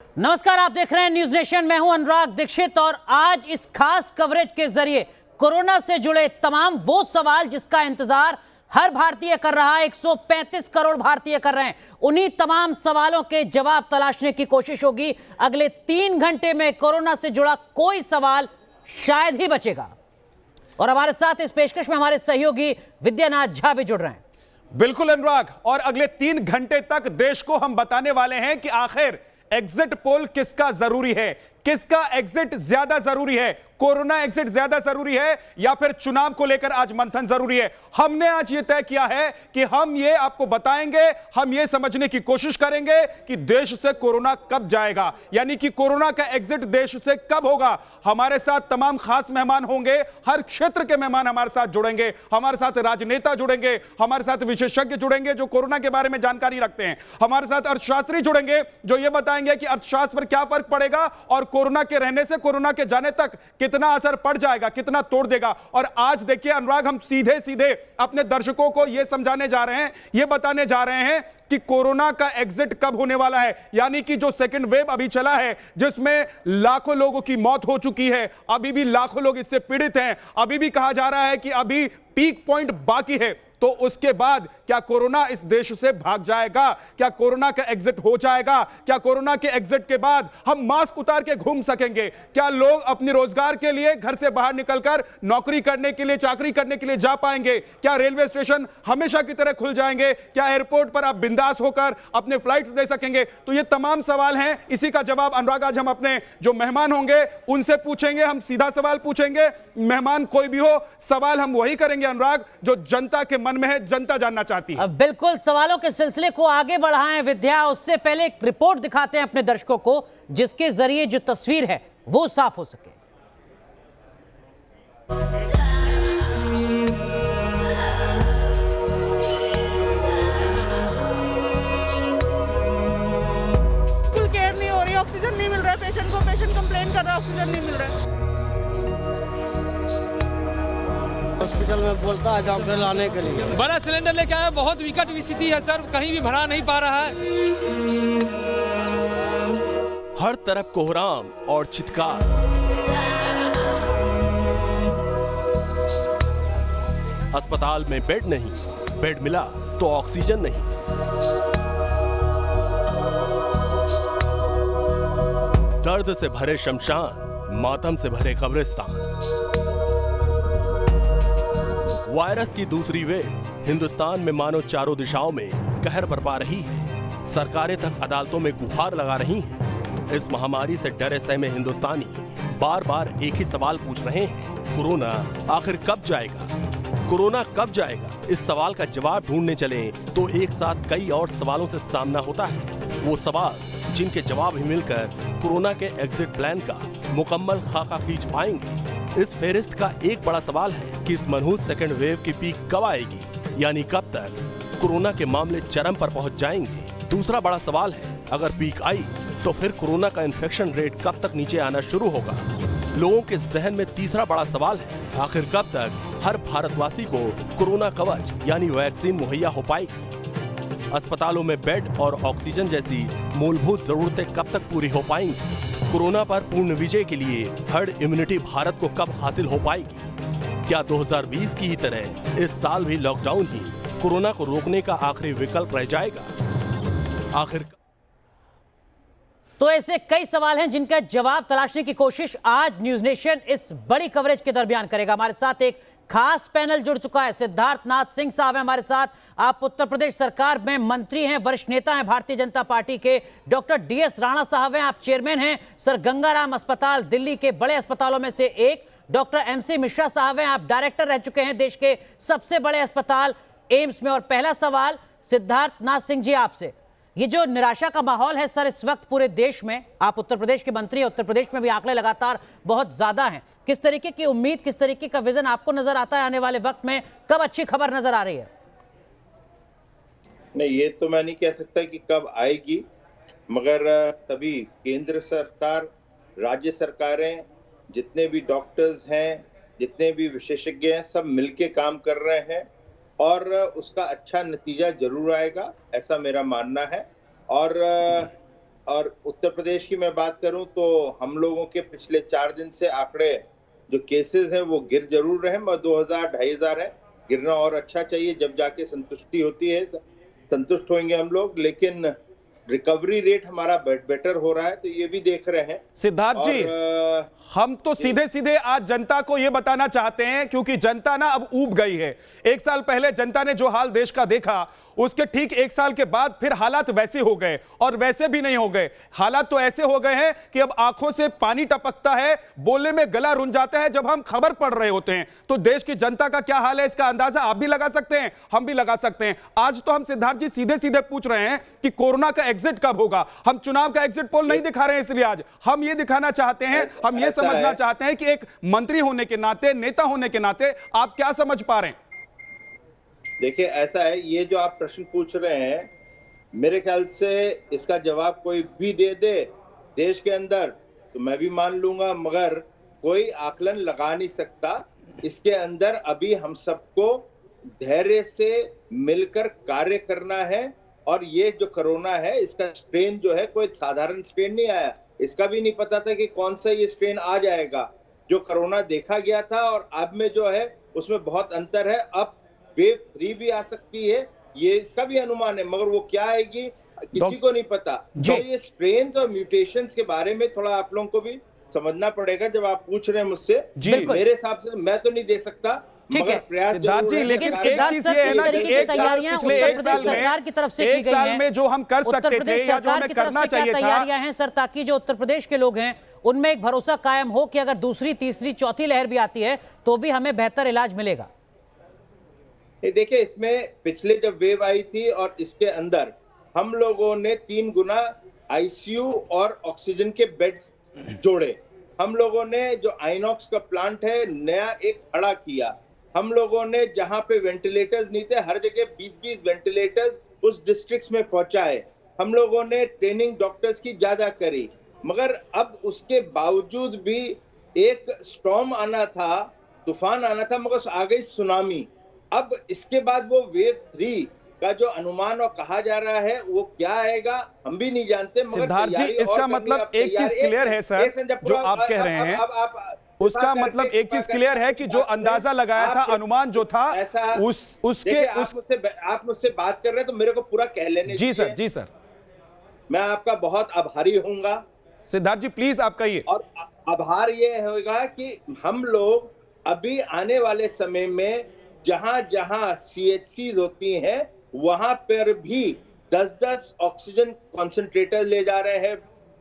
नमस्कार, आप देख रहे हैं न्यूज नेशन। मैं हूं अनुराग दीक्षित और आज इस खास कवरेज के जरिए कोरोना से जुड़े तमाम वो सवाल जिसका इंतजार हर भारतीय कर रहा है, 135 करोड़ भारतीय कर रहे हैं, उन्हीं तमाम सवालों के जवाब तलाशने की कोशिश होगी। अगले 3 घंटे में कोरोना से जुड़ा कोई सवाल शायद ही बचेगा। और हमारे साथ इस पेशकश में हमारे सहयोगी विद्यानाथ झा भी जुड़ रहे हैं। बिल्कुल अनुराग, और अगले 3 घंटे तक देश को हम बताने वाले हैं कि आखिर एग्जिट पोल किसका जरूरी है, किसका एग्जिट ज्यादा जरूरी है, कोरोना एग्जिट ज्यादा जरूरी है या फिर चुनाव को लेकर आज मंथन जरूरी है। हमने आज यह तय किया है कि हम ये आपको बताएंगे, हम ये समझने की कोशिश करेंगे कि देश से कोरोना कब जाएगा, यानी कि कोरोना का एग्जिट देश से कब होगा। हमारे साथ तमाम खास मेहमान होंगे, हर क्षेत्र के मेहमान हमारे साथ जुड़ेंगे, हमारे साथ राजनेता जुड़ेंगे, हमारे साथ विशेषज्ञ जुड़ेंगे जो कोरोना के बारे में जानकारी रखते हैं, हमारे साथ अर्थशास्त्री जुड़ेंगे जो ये बताएंगे कि अर्थशास्त्र पर क्या फर्क पड़ेगा और कोरोना के रहने से कोरोना के जाने तक कितना असर पड़ जाएगा, कितना तोड़ देगा। और आज देखिए अनुराग, हम सीधे सीधे अपने दर्शकों को यह समझाने जा रहे हैं, यह बताने जा रहे हैं कि कोरोना का एग्जिट कब होने वाला है। यानी कि जो सेकंड वेव अभी चला है जिसमें लाखों लोगों की मौत हो चुकी है, अभी भी लाखों लोग इससे पीड़ित हैं, अभी भी कहा जा रहा है कि अभी पीक पॉइंट बाकी है, तो उसके बाद क्या कोरोना इस देश से भाग जाएगा, क्या कोरोना का एग्जिट हो जाएगा, क्या कोरोना के एग्जिट के बाद हम मास्क उतार के घूम सकेंगे, क्या लोग अपने रोजगार के लिए घर से बाहर निकलकर नौकरी करने के लिए, चाकरी करने के लिए जा पाएंगे, क्या रेलवे स्टेशन हमेशा की तरह खुल जाएंगे, क्या एयरपोर्ट पर आप बिंदास होकर अपने फ्लाइट्स दे सकेंगे। तो ये तमाम सवाल हैं, इसी का जवाब अनुराग आज हम अपने जो मेहमान होंगे उनसे पूछेंगे। हम सीधा सवाल पूछेंगे, मेहमान कोई भी हो, सवाल हम वही करेंगे अनुराग जो जनता के मन में है, जनता जानना चाहती है। अब बिल्कुल सवालों के सिलसिले को आगे बढ़ाएं विद्या, उससे पहले एक रिपोर्ट दिखाते हैं अपने दर्शकों को जिसके जरिए जो तस्वीर है वो साफ हो सके। बिल्कुल केयर नहीं हो रही, ऑक्सीजन नहीं मिल रहा है पेशेंट को, पेशेंट कंप्लेन कर रहा है ऑक्सीजन नहीं मिल रहा है। हॉस्पिटल में बोलता है डॉक्टर लाने के लिए। बड़ा सिलेंडर लेके आया, बहुत विकट स्थिति है सर, कहीं भी भरा नहीं पा रहा है। हर तरफ कोहराम और चित्कार, अस्पताल में बेड नहीं, बेड मिला तो ऑक्सीजन नहीं। दर्द से भरे शमशान, मातम से भरे कब्रिस्तान। वायरस की दूसरी वेव हिंदुस्तान में मानो चारों दिशाओं में कहर बरपा रही है। सरकारें तक अदालतों में गुहार लगा रही हैं। इस महामारी से डरे सहमे हिंदुस्तानी बार बार एक ही सवाल पूछ रहे हैं, कोरोना आखिर कब जाएगा, कोरोना कब जाएगा। इस सवाल का जवाब ढूंढने चले तो एक साथ कई और सवालों से सामना होता है। वो सवाल जिनके जवाब ही मिलकर कोरोना के एग्जिट प्लान का मुकम्मल खाका खींच पाएंगे। इस फेरिस्त का एक बड़ा सवाल है कि इस मनहूस सेकेंड वेव की पीक कब आएगी, यानी कब तक कोरोना के मामले चरम पर पहुंच जाएंगे। दूसरा बड़ा सवाल है, अगर पीक आई तो फिर कोरोना का इन्फेक्शन रेट कब तक नीचे आना शुरू होगा। लोगों के जहन में तीसरा बड़ा सवाल है, आखिर कब तक हर भारतवासी को कोरोना कवच यानी वैक्सीन मुहैया हो पाएगी। अस्पतालों में बेड और ऑक्सीजन जैसी मूलभूत जरूरतें कब तक पूरी हो पाएंगी। कोरोना पर पूर्ण विजय के लिए हर्ड इम्यूनिटी भारत को कब हासिल हो पाएगी। क्या 2020 की ही तरह इस साल भी लॉकडाउन ही कोरोना को रोकने का आखिरी विकल्प रह जाएगा। आखिर तो ऐसे कई सवाल हैं जिनका जवाब तलाशने की कोशिश आज न्यूज नेशन इस बड़ी कवरेज के दरमियान करेगा। हमारे साथ एक खास पैनल जुड़ चुका है, सिद्धार्थ नाथ सिंह साहब हैं हमारे साथ। आप उत्तर प्रदेश सरकार में मंत्री हैं, वरिष्ठ नेता हैं भारतीय जनता पार्टी के। डॉक्टर DS राणा साहब हैं, आप चेयरमैन हैं सर गंगाराम अस्पताल, दिल्ली के बड़े अस्पतालों में से एक। डॉक्टर MC मिश्रा साहब हैं, आप डायरेक्टर रह चुके हैं देश के सबसे बड़े अस्पताल एम्स में। और पहला सवाल सिद्धार्थ नाथ सिंह जी आपसे, ये जो निराशा का माहौल है सर इस वक्त पूरे देश में, आप उत्तर प्रदेश के मंत्री हैं, उत्तर प्रदेश में भी आंकड़े लगातार बहुत ज्यादा हैं, किस तरीके की उम्मीद, किस तरीके का विजन आपको नजर आता है आने वाले वक्त में, कब अच्छी खबर नजर आ रही है? नहीं, ये तो मैं नहीं कह सकता कि कब आएगी, मगर तभी केंद्र सरकार, राज्य सरकारें, जितने भी डॉक्टर्स हैं, जितने भी विशेषज्ञ हैं, सब मिलके काम कर रहे हैं और उसका अच्छा नतीजा जरूर आएगा, ऐसा मेरा मानना है। और और उत्तर प्रदेश की मैं बात करूं तो हम लोगों के पिछले 4 दिन से आंकड़े जो केसेस हैं वो गिर जरूर रहे, मगर 2000-2500 है। गिरना और अच्छा चाहिए, जब जाके संतुष्टि होती है, संतुष्ट होंगे हम लोग। लेकिन रिकवरी रेट हमारा बेटर हो रहा है, तो ये भी देख रहे हैं। सिद्धार्थ जी, हम तो सीधे सीधे आज जनता को यह बताना चाहते हैं, क्योंकि जनता ना अब ऊब गई है। 1 साल पहले जनता ने जो हाल देश का देखा, उसके ठीक 1 साल के बाद फिर हालात वैसे हो गए, और वैसे भी नहीं हो गए। हालात तो ऐसे हो गए हैं कि अब आंखों से पानी टपकता है, बोलने में गला रुंझ जाता है जब हम खबर पढ़ रहे होते हैं। तो देश की जनता का क्या हाल है, इसका अंदाजा आप भी लगा सकते हैं, हम भी लगा सकते हैं। आज तो हम सिद्धार्थ जी सीधे सीधे पूछ रहे हैं कि कोरोना का एग्जिट कब होगा। हम चुनाव का एग्जिट पोल नहीं दिखा रहे हैं, इसलिए आज हम ये दिखाना चाहते हैं, हम ये समझना चाहते हैं कि एक मंत्री होने के नाते, नेता होने के नाते आप क्या समझ पा रहे हैं। देखिए, ऐसा है, ये जो आप प्रश्न पूछ रहे हैं, मेरे ख्याल से इसका जवाब कोई भी दे दे देश के अंदर तो मैं भी मान लूंगा, मगर कोई आकलन लगा नहीं सकता। इसके अंदर अभी हम सबको धैर्य से मिलकर कार्य करना है। और ये जो कोरोना है, इसका स्ट्रेन जो है कोई साधारण स्ट्रेन नहीं आया। इसका भी नहीं पता था कि कौन सा ये स्ट्रेन आ जाएगा। जो कोरोना देखा गया था और अब में जो है उसमें बहुत अंतर है। अब वेव 3 भी आ सकती है, ये इसका भी अनुमान है, मगर वो क्या आएगी किसी को नहीं पता। तो ये स्ट्रेन्स और म्यूटेशंस के बारे में थोड़ा आप लोगों को भी समझना पड़ेगा। जब आप पूछ रहे हैं मुझसे, मेरे हिसाब से मैं तो नहीं दे सकता, ठीक है सिद्धार्थ जी, लेकिन एक चीज ये है ना कि एक साल सरकार की तरफ से की गई हैं, में जो हम कर सकते थे या जो हमें करना चाहिए था, तैयारियां हैं सर, ताकि जो उत्तर प्रदेश के लोग हैं उनमें एक भरोसा कायम हो कि अगर दूसरी, तीसरी, चौथी लहर भी आती है तो भी हमें बेहतर इलाज मिलेगा। देखिए, इसमें पिछले जब वेव आई थी और इसके अंदर हम लोगों ने 3 गुना आईसीयू और ऑक्सीजन के बेड्स जोड़े। हम लोगों ने जो आइनॉक्स का प्लांट है नया एक खड़ा किया। हम लोगों ने जहां पे वेंटिलेटर्स नहीं थे, हर जगह 20-20 वेंटिलेटर्स उस डिस्ट्रिक्ट्स में पहुंचाए। हम लोगों ने ट्रेनिंग डॉक्टर्स की ज्यादा करी, मगर अब उसके बावजूद भी एक स्टॉर्म आना था, तूफान आना था, मगर आ गई सुनामी। अब इसके बाद वो वेव 3 का जो अनुमान और कहा जा रहा है वो क्या आएगा हम भी नहीं जानते। मगर सिद्धार्थ जी, इसका मतलब एक चीज क्लियर है सर, जो आप कह रहे हैं उसका मतलब एक चीज क्लियर है कि जो अंदाजा लगाया था, अनुमान जो था, उसके आप मुझसे बात कर रहे हैं तो मेरे को पूरा कह लेने जी सर, जी सर, मैं आपका बहुत आभारी होऊंगा। सिद्धार्थ जी प्लीज आप कहिए। और आभार ये होगा कि हम लोग अभी आने वाले समय में जहां जहां CHCs होती हैं वहां पर भी 10-10 ऑक्सीजन कॉन्सेंट्रेटर ले जा रहे हैं।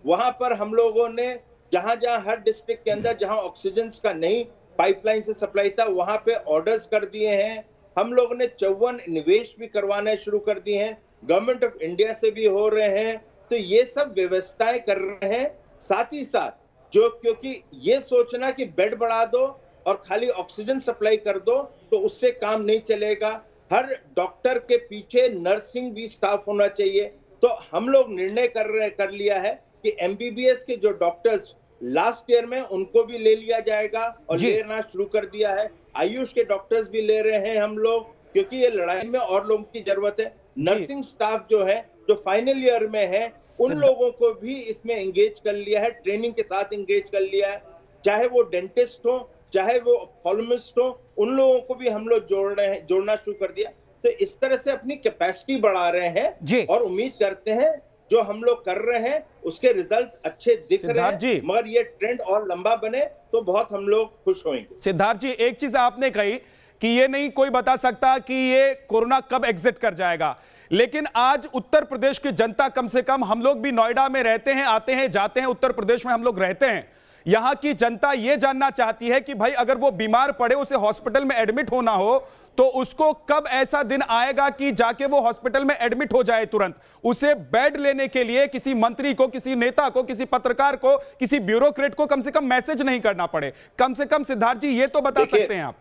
वहां पर हम लोगों ने जहां जहां हर डिस्ट्रिक्ट के अंदर जहां ऑक्सीजन का नहीं पाइपलाइन से सप्लाई था वहां पे ऑर्डर्स कर दिए हैं। हम लोगों ने 54 निवेश भी करवाने शुरू कर दिए हैं, गवर्नमेंट ऑफ इंडिया से भी हो रहे हैं। तो ये सब व्यवस्थाएं कर रहे हैं। साथ ही साथ जो, क्योंकि ये सोचना कि बेड बढ़ा दो और खाली ऑक्सीजन सप्लाई कर दो तो उससे काम नहीं चलेगा। हर डॉक्टर के पीछे नर्सिंग भी स्टाफ होना चाहिए। तो हम लोग निर्णय कर लिया है कि MBBS के जो डॉक्टर्स लास्ट ईयर में उनको भी ले लिया जाएगा और लेना शुरू कर दिया है। आयुष के डॉक्टर्स भी ले रहे हैं हम लोग, क्योंकि ये लड़ाई में और लोगों की जरूरत है। नर्सिंग स्टाफ जो है, जो फाइनल ईयर में है, उन लोगों को भी इसमें एंगेज कर लिया है, ट्रेनिंग के साथ एंगेज कर लिया है। चाहे वो डेंटिस्ट हो, चाहे वो ऑप्थेल्मिस्ट हो, उन लोगों को भी हम लोग जोड़ना शुरू कर दिया। तो इस तरह से अपनी कैपेसिटी बढ़ा रहे हैं और उम्मीद करते हैं जो हम लोग कर रहे हैं उसके रिजल्ट्स अच्छे दिख रहे हैं। मगर ये ट्रेंड और लंबा बने तो बहुत हम लोग खुश होंगे। सिद्धार्थ जी, एक चीज आपने कही कि ये नहीं कोई बता सकता कि ये कोरोना कब एग्जिट कर जाएगा, लेकिन आज उत्तर प्रदेश की जनता, कम से कम हम लोग भी नोएडा में रहते हैं, आते हैं जाते हैं, उत्तर प्रदेश में हम लोग रहते हैं, यहां की जनता यह जानना चाहती है कि भाई अगर वो बीमार पड़े, उसे हॉस्पिटल में एडमिट होना हो, तो उसको कब ऐसा दिन आएगा कि जाके वो हॉस्पिटल में एडमिट हो जाए तुरंत। उसे बेड लेने के लिए किसी मंत्री को, किसी नेता को, किसी पत्रकार को, किसी ब्यूरोक्रेट को कम से कम मैसेज नहीं करना पड़े। कम से कम सिद्धार्थ जी ये तो बता सकते हैं आप।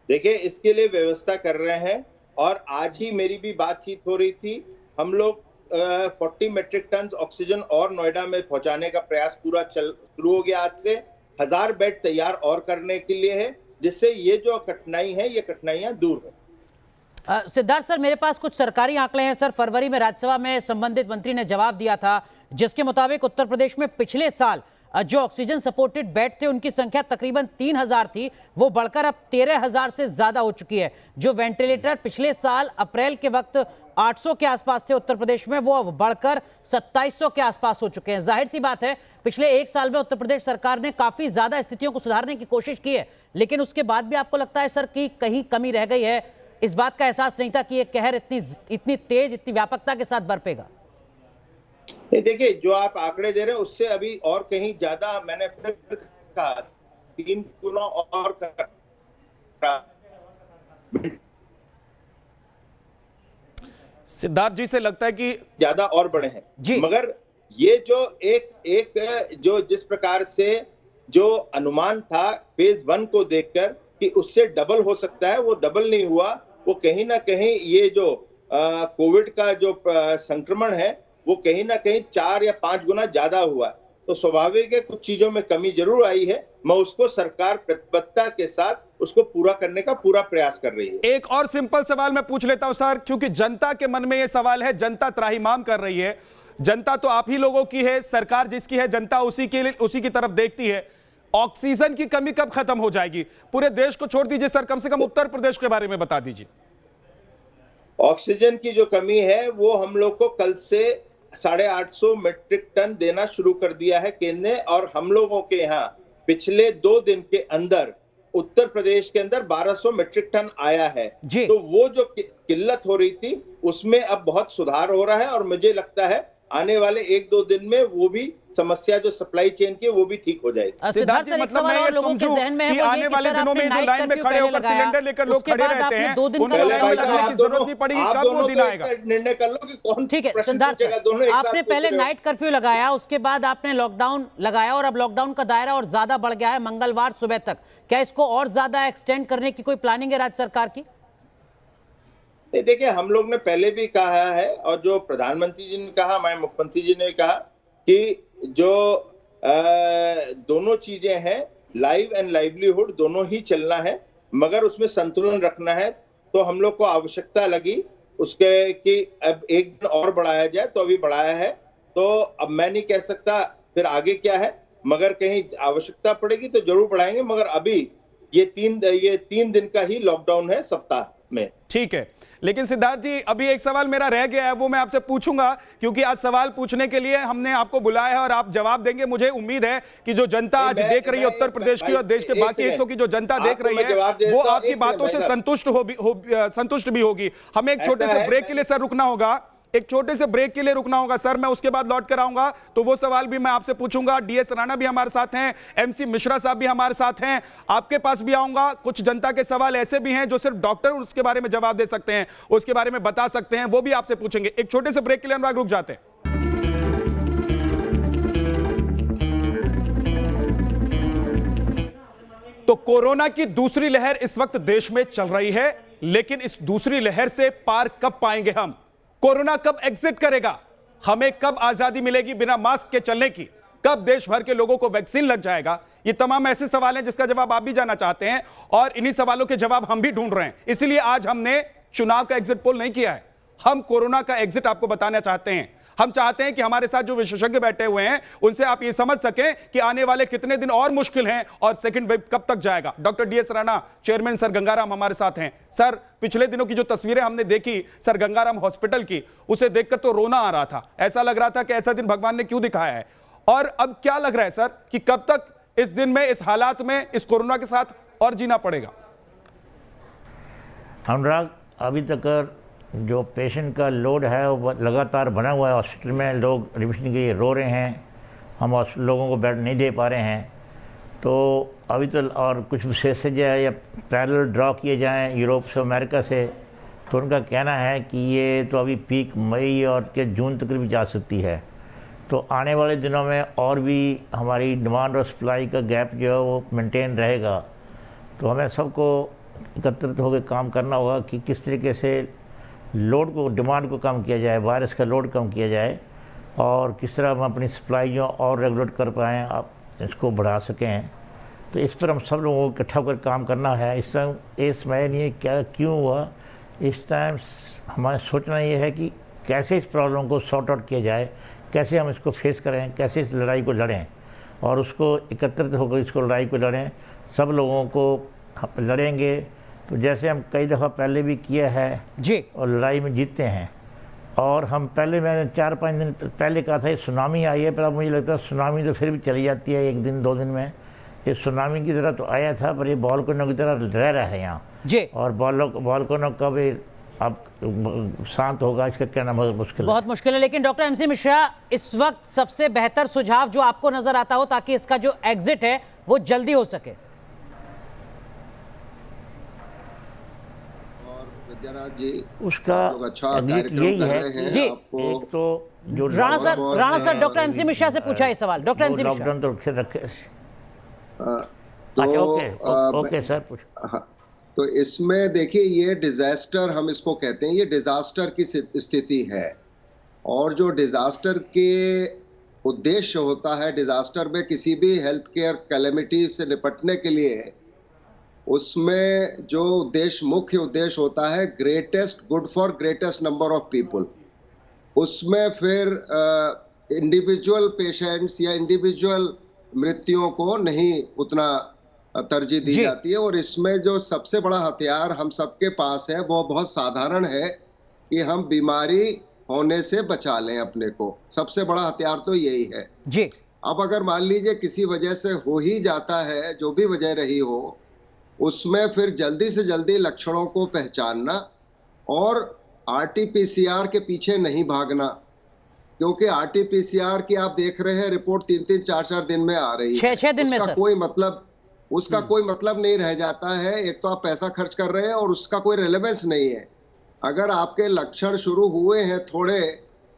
देखिए, इसके लिए व्यवस्था कर रहे हैं और आज ही मेरी भी बातचीत हो रही थी। हम लोग 40 मेट्रिक टन ऑक्सीजन और नोएडा में पहुंचाने का प्रयास पूरा शुरू हो गया। आज से 1000 बेड तैयार और करने के लिए है, जिससे ये जो कठिनाई है, ये कठिनाइयां दूर है। सिद्धार्थ सर, मेरे पास कुछ सरकारी आंकड़े हैं सर। फरवरी में राज्यसभा में संबंधित मंत्री ने जवाब दिया था, जिसके मुताबिक उत्तर प्रदेश में पिछले साल जो ऑक्सीजन सपोर्टेड बेड थे उनकी संख्या तकरीबन 3000 थी, वो बढ़कर अब 13000 से ज्यादा हो चुकी है। जो वेंटिलेटर पिछले साल अप्रैल के वक्त 800 के आसपास थे उत्तर प्रदेश में, वो अब बढ़कर 2700 के आसपास हो चुके हैं। जाहिर सी बात है, पिछले एक साल में उत्तर प्रदेश सरकार ने काफी ज्यादा स्थितियों को सुधारने की कोशिश की है, लेकिन उसके बाद भी आपको लगता है सर कि कहीं कमी रह गई है? इस बात का एहसास नहीं था कि ये कहर इतनी तेज, इतनी व्यापकता के साथ बरपेगा? देखिए, जो आप आंकड़े दे रहे हैं उससे अभी और कहीं ज्यादा, मैंने फिर कहा 3 गुना और सिद्धार्थ जी से लगता है कि ज्यादा और बड़े हैं जी। मगर ये जो एक जो जिस प्रकार से जो अनुमान था फेज 1 को देखकर कि उससे डबल हो सकता है, वो डबल नहीं हुआ। वो कहीं ना कहीं ये जो कोविड का जो संक्रमण है वो कहीं ना कहीं 4 या 5 गुना ज्यादा हुआ। तो स्वाभाविक है कुछ चीजों में कमी जरूर आई है, मैं उसको सरकार प्रतिबद्धता के साथ उसको पूरा करने का पूरा प्रयास कर रही है। एक और सिंपल सवाल मैं पूछ लेता हूं सर, क्योंकि जनता के मन में यह सवाल है, जनता त्राहिमाम कर रही है। जनता तो आप ही लोगों की है, सरकार जिसकी है, जनता उसी की तरफ देखती है। ऑक्सीजन की कमी कब खत्म हो जाएगी? पूरे देश को छोड़ दीजिए सर, कम से कम उत्तर प्रदेश के बारे में बता दीजिए। ऑक्सीजन की जो कमी है वो हम लोग को कल से 850 मीट्रिक टन देना शुरू कर दिया है केंद्र ने, और हम लोगों के यहाँ पिछले 2 दिन के अंदर उत्तर प्रदेश के अंदर 1200 मीट्रिक टन आया है। तो वो जो किल्लत हो रही थी उसमें अब बहुत सुधार हो रहा है, और मुझे लगता है आने वाले 1-2 दिन में वो भी समस्या जो सप्लाई चेन की वो भी ठीक हो जाएगी। सिद्धार्थ सर, एक सवाल और लोगों के जहन में है, वो आने वाले दिनों में जो लाइन में खड़े होकर सिलेंडर लेकर लोग खड़े रहते हैं, 2 दिन का लगाने की जरूरत नहीं पड़ेगी, कब वो दिन आएगा? निर्णय कर लो कि कौन। ठीक है सिद्धार्थ सर, आपने पहले नाइट कर्फ्यू लगाया, उसके बाद आपने लॉकडाउन लगाया, और अब लॉकडाउन का दायरा और ज्यादा बढ़ गया है मंगलवार सुबह तक। क्या इसको और ज्यादा एक्सटेंड करने की कोई प्लानिंग है राज्य सरकार की? देखिए, हम लोग ने पहले भी कहा है, और जो प्रधानमंत्री जी ने कहा, हमारे मुख्यमंत्री जी ने कहा कि जो दोनों चीजें हैं, लाइव एंड लाइवलीहुड दोनों ही चलना है, मगर उसमें संतुलन रखना है। तो हम लोग को आवश्यकता लगी उसके कि अब 1 दिन और बढ़ाया जाए, तो अभी बढ़ाया है। तो अब मैं नहीं कह सकता फिर आगे क्या है, मगर कहीं आवश्यकता पड़ेगी तो जरूर बढ़ाएंगे, मगर अभी ये 3 दिन का ही लॉकडाउन है सप्ताह में। ठीक है, लेकिन सिद्धार्थ जी अभी एक सवाल मेरा रह गया है, वो मैं आपसे पूछूंगा, क्योंकि आज सवाल पूछने के लिए हमने आपको बुलाया है और आप जवाब देंगे। मुझे उम्मीद है कि जो जनता आज देख रही है उत्तर प्रदेश की और देश के बाकी हिस्सों की जो जनता देख रही है वो आपकी बातों से संतुष्ट भी होगी। हमें एक छोटे से ब्रेक के लिए सर रुकना होगा, एक छोटे से ब्रेक के लिए रुकना होगा सर। मैं उसके बाद लौट कर आऊंगा तो वो सवाल भी मैं आपसे पूछूंगा। डीएस राणा भी हमारे साथ हैं, एमसी मिश्रा साहब भी हमारे साथ हैं, आपके पास भी आऊंगा। कुछ जनता के सवाल ऐसे भी हैं जो सिर्फ डॉक्टर उसके बारे में जवाब दे सकते हैं, उसके बारे में बता सकते हैं, वो भी आपसे पूछेंगे। एक छोटे से ब्रेक के लिए अनुराग रुक जाते हैं। तो कोरोना की दूसरी लहर इस वक्त देश में चल रही है, लेकिन इस दूसरी लहर से पार कब पाएंगे हम? कोरोना कब एग्जिट करेगा? हमें कब आजादी मिलेगी बिना मास्क के चलने की? कब देश भर के लोगों को वैक्सीन लग जाएगा? ये तमाम ऐसे सवाल हैं जिसका जवाब आप भी जानना चाहते हैं, और इन्हीं सवालों के जवाब हम भी ढूंढ रहे हैं। इसलिए आज हमने चुनाव का एग्जिट पोल नहीं किया है, हम कोरोना का एग्जिट आपको बताना चाहते हैं। हम चाहते हैं कि हमारे साथ जो विशेषज्ञ बैठे हुए हैं उनसे आप ये समझ सकें कि आने वाले कितने दिन और मुश्किल हैं और सेकंड वेव कब तक जाएगा। Doctor DS Rana, chairman sir Gangaram हमारे साथ हैं। सर, पिछले दिनों की जो तस्वीरें हमने देखी सर गंगाराम हॉस्पिटल की, उसे देखकर तो रोना आ रहा था। ऐसा लग रहा था कि ऐसा दिन भगवान ने क्यों दिखाया है। और अब क्या लग रहा है सर कि कब तक इस दिन में, इस हालात में, इस कोरोना के साथ और जीना पड़ेगा? अनुराग, अभी तक जो पेशेंट का लोड है वो लगातार बना हुआ है। हॉस्पिटल में लोग एडमिशन के लिए रो रहे हैं, हम लोगों को बेड नहीं दे पा रहे हैं। तो अभी तो और कुछ विशेषज्ञ या पैरेलल ड्रॉ किए जाएं यूरोप से, अमेरिका से, तो उनका कहना है कि ये तो अभी पीक मई और के जून तक भी जा सकती है। तो आने वाले दिनों में और भी हमारी डिमांड और सप्लाई का गैप जो है वो मेंटेन रहेगा। तो हमें सबको एकत्रित होकर काम करना होगा कि किस तरीके से लोड को, डिमांड को कम किया जाए, वायरस का लोड कम किया जाए, और किस तरह हम अपनी सप्लाई जो और रेगुलेट कर पाएँ, आप इसको बढ़ा सकें। तो इस पर हम सब लोगों को इकट्ठा होकर काम करना है। इस समय नहीं क्या क्यों हुआ इस टाइम हमारा सोचना ये है कि कैसे इस प्रॉब्लम को सॉर्ट आउट किया जाए, कैसे हम इसको फेस करें, कैसे इस लड़ाई को लड़ें और उसको एकत्रित होकर इसको लड़ाई को लड़ें। सब लोगों को हम लड़ेंगे तो जैसे हम कई दफ़ा पहले भी किया है जी, और लड़ाई में जीतते हैं। और हम पहले, मैंने 4-5 दिन पहले कहा था ये सुनामी आई है, पर अब मुझे लगता है सुनामी तो फिर भी चली जाती है 1 दिन 2 दिन में। ये सुनामी की तरह तो आया था, पर ये वॉल्केनो की तरह रह रहा है यहाँ जी। और वॉल्केनो कब अब शांत होगा इसका कहना बहुत मुश्किल है। बहुत मुश्किल है। लेकिन डॉक्टर एमसी मिश्रा, इस वक्त सबसे बेहतर सुझाव जो आपको नजर आता हो ताकि इसका जो एग्जिट है वो जल्दी हो सके? और विद्याराज जी, उसका लोग अच्छा एग्जिट कार्यक्रम यही कर है रहे हैं। जी। आपको एक तो जो Rana sir doctor MC Mishra से पूछा ये सवाल। डॉक्टर एमसी मिश्रा, लॉकडाउन तो रखे। तो अच्छा, ओके सर, पूछ। हाँ, तो इसमें देखिए, ये डिजास्टर हम इसको कहते हैं, ये डिजास्टर की स्थिति है। और जो डिजास्टर के उद्देश्य होता है, डिजास्टर में किसी भी हेल्थ केयर कैलेमिटी से निपटने के लिए उसमें जो मुख्य उद्देश्य होता है, greatest good for greatest number of people. उसमें फिर इंडिविजुअल पेशेंट्स या इंडिविजुअल मृत्युओं को नहीं उतना तरजीह दी जाती है। और इसमें जो सबसे बड़ा हथियार हम सबके पास है वो बहुत साधारण है कि हम बीमारी होने से बचा लें अपने को। सबसे बड़ा हथियार तो यही है जी। अब अगर मान लीजिए किसी वजह से हो ही जाता है, जो भी वजह रही हो, उसमें फिर जल्दी से जल्दी लक्षणों को पहचानना और RT-PCR के पीछे नहीं भागना, क्योंकि RT-PCR की आप देख रहे हैं रिपोर्ट 3-3, 4-4 दिन में आ रही है। 6 दिन में सर। उसका कोई मतलब नहीं रह जाता है। एक तो आप पैसा खर्च कर रहे हैं और उसका कोई रेलेवेंस नहीं है। अगर आपके लक्षण शुरू हुए हैं थोड़े,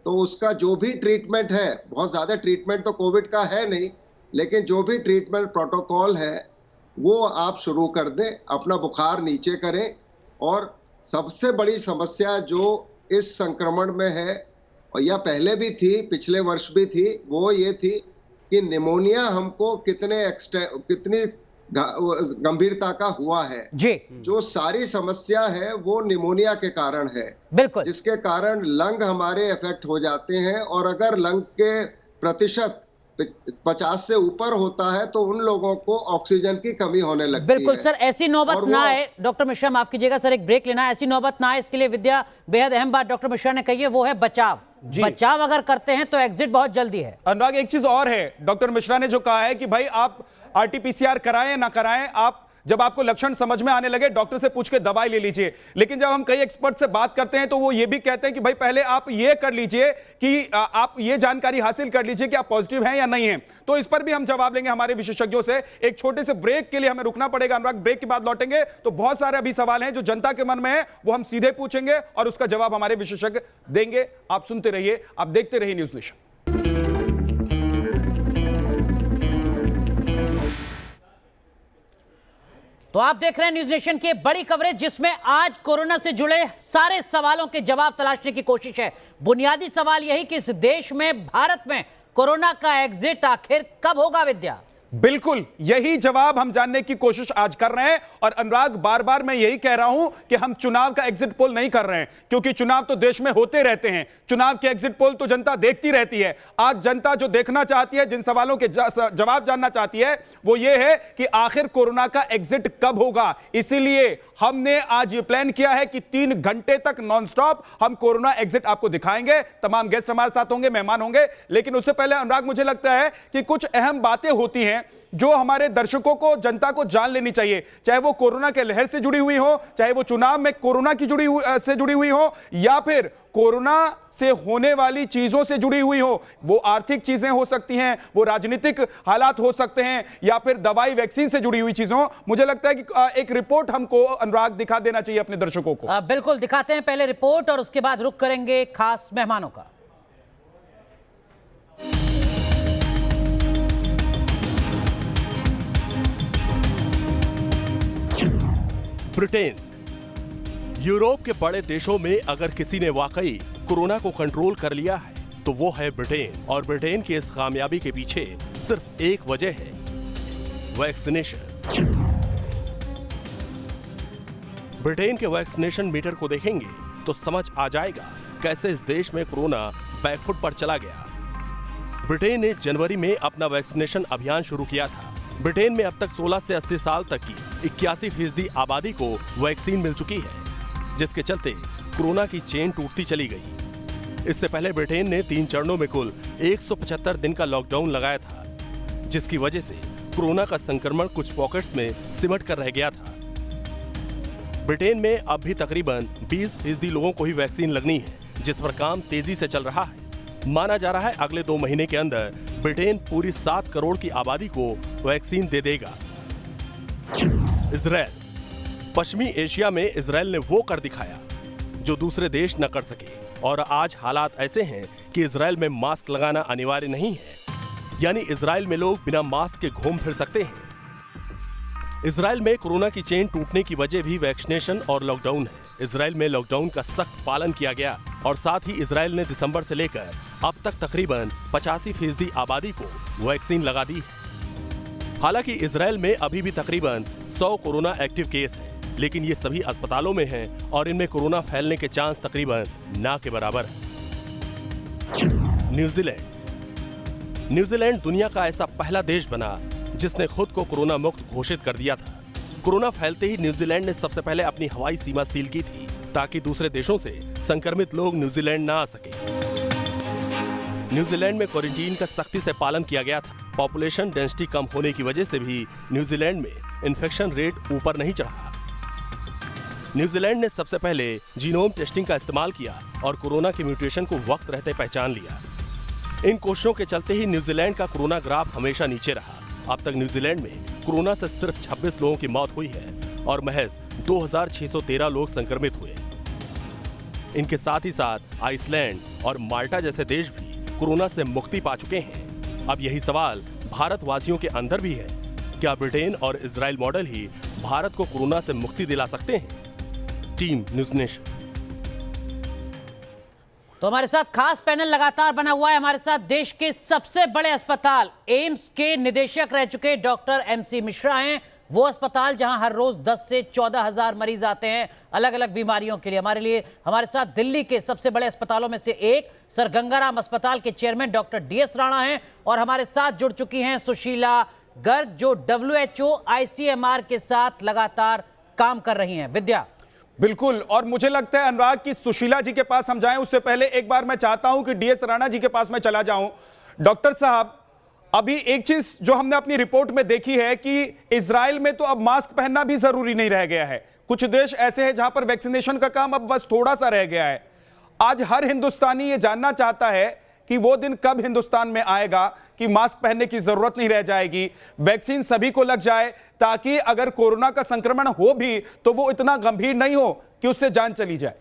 तो उसका जो भी ट्रीटमेंट है, बहुत ज्यादा ट्रीटमेंट तो कोविड का है नहीं, लेकिन जो भी ट्रीटमेंट प्रोटोकॉल है वो आप शुरू कर दें, अपना बुखार नीचे करें। और सबसे बड़ी समस्या जो इस संक्रमण में है, और या पहले भी थी, पिछले वर्ष भी थी, वो ये थी कि निमोनिया हमको कितनी गंभीरता का हुआ है जी। जो सारी समस्या है वो निमोनिया के कारण है, बिल्कुल, जिसके कारण लंग हमारे इफेक्ट हो जाते हैं। और अगर लंग के प्रतिशत 50 से ऊपर होता है तो उन लोगों को ऑक्सीजन की कमी होने लगती है। बिल्कुल सर, ऐसी नौबत ना आए। डॉक्टर मिश्रा माफ कीजिएगा सर, एक ब्रेक लेना है। ऐसी नौबत ना आए, इसके लिए विद्या बेहद अहम बात डॉक्टर मिश्रा ने कही है, वो है बचाव। बचाव अगर करते हैं तो एग्जिट बहुत जल्दी है। अनुराग, एक चीज और है, डॉक्टर मिश्रा ने जो कहा है कि भाई आप RT-PCR कराएं ना कराएं, आप जब आपको लक्षण समझ में आने लगे डॉक्टर से पूछ के दवाई ले लीजिए। लेकिन जब हम कई एक्सपर्ट से बात करते हैं तो वो ये भी कहते हैं कि भाई पहले आप ये कर लीजिए कि आप ये जानकारी हासिल कर लीजिए कि आप पॉजिटिव हैं या नहीं हैं। तो इस पर भी हम जवाब लेंगे हमारे विशेषज्ञों से। एक छोटे से ब्रेक के लिए हमें रुकना पड़ेगा अनुराग, ब्रेक के बाद लौटेंगे तो बहुत सारे अभी सवाल हैं जो जनता के मन में है, वो हम सीधे पूछेंगे और उसका जवाब हमारे विशेषज्ञ देंगे। आप सुनते रहिए, आप देखते रहिए न्यूज़ नेशन। तो आप देख रहे हैं न्यूज नेशन की बड़ी कवरेज, जिसमें आज कोरोना से जुड़े सारे सवालों के जवाब तलाशने की कोशिश है। बुनियादी सवाल यही कि इस देश में, भारत में कोरोना का एग्जिट आखिर कब होगा विद्या? बिल्कुल यही जवाब हम जानने की कोशिश आज कर रहे हैं। और अनुराग, बार बार मैं यही कह रहा हूं कि हम चुनाव का एग्जिट पोल नहीं कर रहे हैं, क्योंकि चुनाव तो देश में होते रहते हैं। चुनाव के एग्जिट पोल तो जनता देखती रहती है। आज जनता जो देखना चाहती है, जिन सवालों के जवाब जानना चाहती है, वो ये है कि आखिर कोरोना का एग्जिट कब होगा। इसीलिए हमने आज ये प्लान किया है कि 3 घंटे तक नॉनस्टॉप हम कोरोना एग्जिट आपको दिखाएंगे। तमाम गेस्ट हमारे साथ होंगे, मेहमान होंगे। लेकिन उससे पहले अनुराग, मुझे लगता है कि कुछ अहम बातें होती हैं जो हमारे दर्शकों को, जनता को जान लेनी चाहिए, चाहे वो कोरोना के लहर से जुड़ी हुई हो, चाहे वो चुनाव में कोरोना की जुड़ी हुई हो, या फिर कोरोना से होने वाली चीजों से जुड़ी हुई हो। वो आर्थिक चीजें हो सकती हैं, वो राजनीतिक हालात हो सकते हैं, या फिर दवाई वैक्सीन से जुड़ी हुई चीजों। मुझे लगता है कि एक रिपोर्ट हमको अनुराग दिखा देना चाहिए अपने दर्शकों को। बिल्कुल दिखाते हैं पहले रिपोर्ट और उसके बाद रुख करेंगे खास मेहमानों का। ब्रिटेन। यूरोप के बड़े देशों में अगर किसी ने वाकई कोरोना को कंट्रोल कर लिया है तो वो है ब्रिटेन। और ब्रिटेन की इस कामयाबी के पीछे सिर्फ एक वजह है, वैक्सीनेशन। ब्रिटेन के वैक्सीनेशन मीटर को देखेंगे तो समझ आ जाएगा कैसे इस देश में कोरोना बैकफुट पर चला गया। ब्रिटेन ने जनवरी में अपना वैक्सीनेशन अभियान शुरू किया था। ब्रिटेन में अब तक 16 से 80 साल तक की 81% आबादी को वैक्सीन मिल चुकी है, जिसके चलते कोरोना की चेन टूटती चली गई। इससे पहले ब्रिटेन ने 3 चरणों में कुल 175 दिन का लॉकडाउन लगाया था, जिसकी वजह से कोरोना का संक्रमण कुछ पॉकेट्स में सिमट कर रह गया था। ब्रिटेन में अब भी तकरीबन 20% लोगों को ही वैक्सीन लगनी है, जिस पर काम तेजी से चल रहा है। माना जा रहा है अगले 2 महीने के अंदर ब्रिटेन पूरी 7 करोड़ की आबादी को वैक्सीन दे देगा। इजराइल। पश्चिमी एशिया में इजराइल ने वो कर दिखाया जो दूसरे देश न कर सके, और आज हालात ऐसे हैं कि इजराइल में मास्क लगाना अनिवार्य नहीं है, यानी इजराइल में लोग बिना मास्क के घूम फिर सकते हैं। इजराइल में कोरोना की चेन टूटने की वजह भी वैक्सीनेशन और लॉकडाउन है। इजराइल में लॉकडाउन का सख्त पालन किया गया और साथ ही इजराइल ने दिसंबर से लेकर अब तक तकरीबन 85% आबादी को वैक्सीन लगा दी है। हालांकि इजराइल में अभी भी तकरीबन 100 कोरोना एक्टिव केस हैं, लेकिन ये सभी अस्पतालों में हैं और इनमें कोरोना फैलने के चांस तकरीबन ना के बराबर है। न्यूजीलैंड। न्यूजीलैंड दुनिया का ऐसा पहला देश बना जिसने खुद को कोरोना मुक्त घोषित कर दिया था। कोरोना फैलते ही न्यूजीलैंड ने सबसे पहले अपनी हवाई सीमा सील की थी, ताकि दूसरे देशों से संक्रमित लोग न्यूजीलैंड न आ सके। न्यूजीलैंड में क्वारंटीन का सख्ती से पालन किया गया था। पॉपुलेशन डेंसिटी कम होने की वजह से भी न्यूजीलैंड में इन्फेक्शन रेट ऊपर नहीं चढ़ा। न्यूजीलैंड ने सबसे पहले जीनोम टेस्टिंग का इस्तेमाल किया और कोरोना के म्यूटेशन को वक्त रहते पहचान लिया। इन कोशिशों के चलते ही न्यूजीलैंड का कोरोना ग्राफ हमेशा नीचे रहा। अब तक न्यूजीलैंड में कोरोना से सिर्फ 26 लोगों की मौत हुई है और महज 2613 लोग संक्रमित हुए। इनके साथ ही साथ आइसलैंड और माल्टा जैसे देश भी कोरोना से मुक्ति पा चुके हैं। अब यही सवाल भारतवासियों के अंदर भी है, क्या ब्रिटेन और इजराइल मॉडल ही भारत को कोरोना से मुक्ति दिला सकते हैं? Team news nation. तो हमारे साथ खास पैनल लगातार बना हुआ है। हमारे साथ देश के सबसे बड़े अस्पताल एम्स के निदेशक रह चुके डॉक्टर MC मिश्रा हैं। वो अस्पताल जहां हर रोज 10 से 14,000 मरीज आते हैं अलग अलग बीमारियों के लिए। हमारे साथ दिल्ली के सबसे बड़े अस्पतालों में से एक सर गंगाराम अस्पताल के चेयरमैन डॉक्टर DS राणा हैं, और हमारे साथ जुड़ चुकी हैं सुशीला गर्ग, जो WHO ICMR के साथ लगातार काम कर रही हैं। विद्या। बिल्कुल, और मुझे लगता है अनुराग की सुशीला जी के पास हम जाएं उससे पहले एक बार मैं चाहता हूं कि DS राणा जी के पास मैं चला जाऊं। डॉक्टर साहब, अभी एक चीज जो हमने अपनी रिपोर्ट में देखी है कि इजराइल में तो अब मास्क पहनना भी जरूरी नहीं रह गया है। कुछ देश ऐसे हैं जहां पर वैक्सीनेशन का काम अब बस थोड़ा सा रह गया है। आज हर हिंदुस्तानी ये जानना चाहता है कि वो दिन कब हिंदुस्तान में आएगा कि मास्क पहनने की जरूरत नहीं रह जाएगी, वैक्सीन सभी को लग जाए, ताकि अगर कोरोना का संक्रमण हो भी तो वो इतना गंभीर नहीं हो कि उससे जान चली जाए।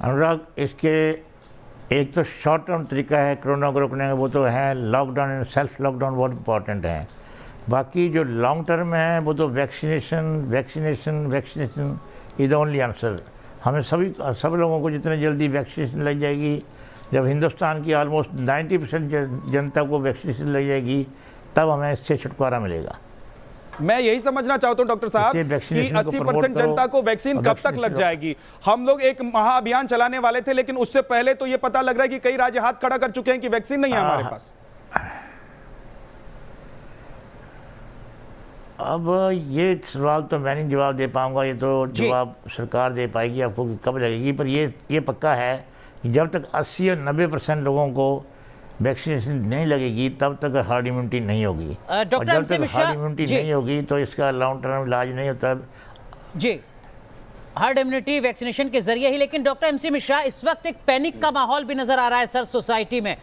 अनुराग, इसके एक तो शॉर्ट टर्म तरीका है कोरोना को रोकने का, वो तो है लॉकडाउन एंड सेल्फ लॉकडाउन बहुत इंपॉर्टेंट है। बाकी जो लॉन्ग टर्म है वो तो vaccination is the only answer. हमें सब लोगों को जितने जल्दी वैक्सीनेशन लग जाएगी, जब हिंदुस्तान की ऑलमोस्ट 90% जनता को वैक्सीनेशन लग जाएगी, तब हमें इससे छुटकारा मिलेगा। मैं यही समझना चाहता हूं डॉक्टर साहब कि 80% जनता को वैक्सीन कब तक लग जाएगी। हम लोग एक महाअभियान चलाने वाले थे, लेकिन उससे पहले तो ये पता लग रहा है कि कई राज्य हाथ खड़ा कर चुके हैं कि वैक्सीन नहीं है हमारे पास। अब ये सवाल तो मैं नहीं जवाब दे पाऊंगा, ये तो जवाब सरकार दे पाएगी आपको कि कब लगेगी। पर ये पक्का है कि जब तक 80 और 90% लोगों को वैक्सीनेशन नहीं लगेगी तब तक हार्ड इम्यूनिटी नहीं होगी। और जब तक हार्ड इम्यूनिटी नहीं होगी तो इसका लॉन्ग टर्म इलाज नहीं होता जी, हार्ड इम्यूनिटी वैक्सीनेशन के जरिए ही। लेकिन डॉक्टर MC मिश्रा, इस वक्त एक पैनिक का माहौल भी नजर आ रहा है सर सोसाइटी में।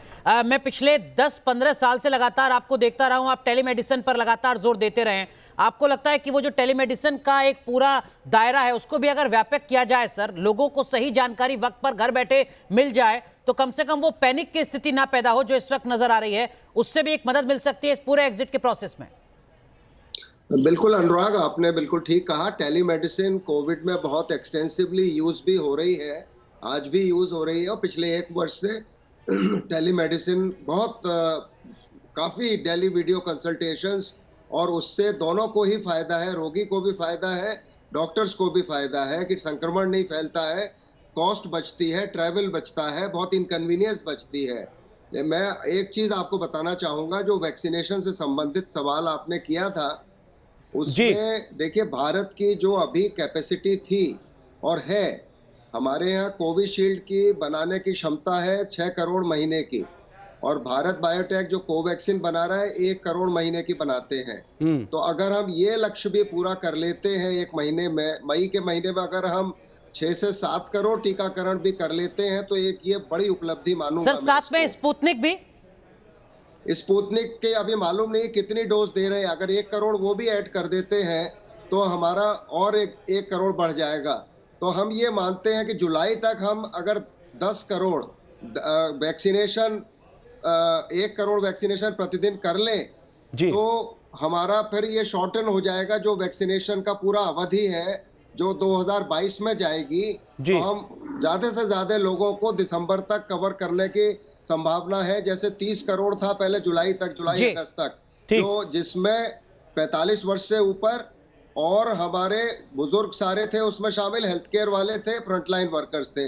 मैं पिछले 10-15 साल से लगातार आपको देखता रहा हूं, आप टेलीमेडिसिन पर लगातार जोर देते रहे। आपको लगता है कि वो जो टेलीमेडिसिन का एक पूरा दायरा है उसको भी अगर व्यापक किया जाए सर, लोगों को सही जानकारी वक्त पर घर बैठे मिल जाए, तो कम से कम वो पैनिक की स्थिति ना पैदा हो जो इस वक्त नजर आ रही है, उससे भी एक मदद मिल सकती है इस पूरे एग्जिट के प्रोसेस में। बिल्कुल अनुराग, आपने बिल्कुल ठीक कहा। टेलीमेडिसिन कोविड में बहुत एक्सटेंसिवली यूज भी हो रही है, आज भी यूज हो रही है, और पिछले 1 वर्ष से टेलीमेडिसिन बहुत काफी टेली वीडियो कंसल्टेशंस और उससे दोनों को ही फायदा है, रोगी को भी फायदा है, डॉक्टर्स को भी फायदा है कि संक्रमण नहीं फैलता है, कॉस्ट बचती है, ट्रैवल बचता है, बहुत इनकन्वीनियंस बचती है। मैं एक चीज आपको बताना चाहूंगा, जो वैक्सीनेशन से संबंधित सवाल आपने किया था उसमें देखिए भारत की जो अभी कैपेसिटी थी और है, हमारे यहाँ कोविशील्ड की बनाने की क्षमता है 6 करोड़ महीने की, और भारत बायोटेक जो कोवैक्सीन बना रहा है 1 करोड़ महीने की बनाते हैं। तो अगर हम ये लक्ष्य भी पूरा कर लेते हैं एक महीने में, मई के महीने में अगर हम 6 से 7 करोड़ टीकाकरण भी कर लेते हैं तो एक ये बड़ी उपलब्धि मानूंगा। सर साथ में स्पुतनिक भी, स्पुतनिक के अभी मालूम नहीं कितनी डोज दे रहे हैं, अगर 1 करोड़ वो भी ऐड कर देते हैं तो हमारा और एक करोड़ बढ़ जाएगा। तो हम ये मानते हैं कि जुलाई तक हम अगर 10 करोड़ वैक्सीनेशन 1 करोड़ वैक्सीनेशन प्रतिदिन कर लें तो हमारा फिर ये शॉर्टन हो जाएगा। जो वैक्सीनेशन का पूरा अवधि है जो 2022 में जाएगी, तो हम ज्यादा से ज्यादा लोगों को दिसंबर तक कवर करने की संभावना है। जैसे 30 करोड़ था पहले जुलाई तक, जुलाई अगस्त तक, तो जिसमें 45 वर्ष से ऊपर और हमारे बुजुर्ग सारे थे उसमें शामिल, हेल्थ केयर वाले थे, फ्रंटलाइन वर्कर्स थे।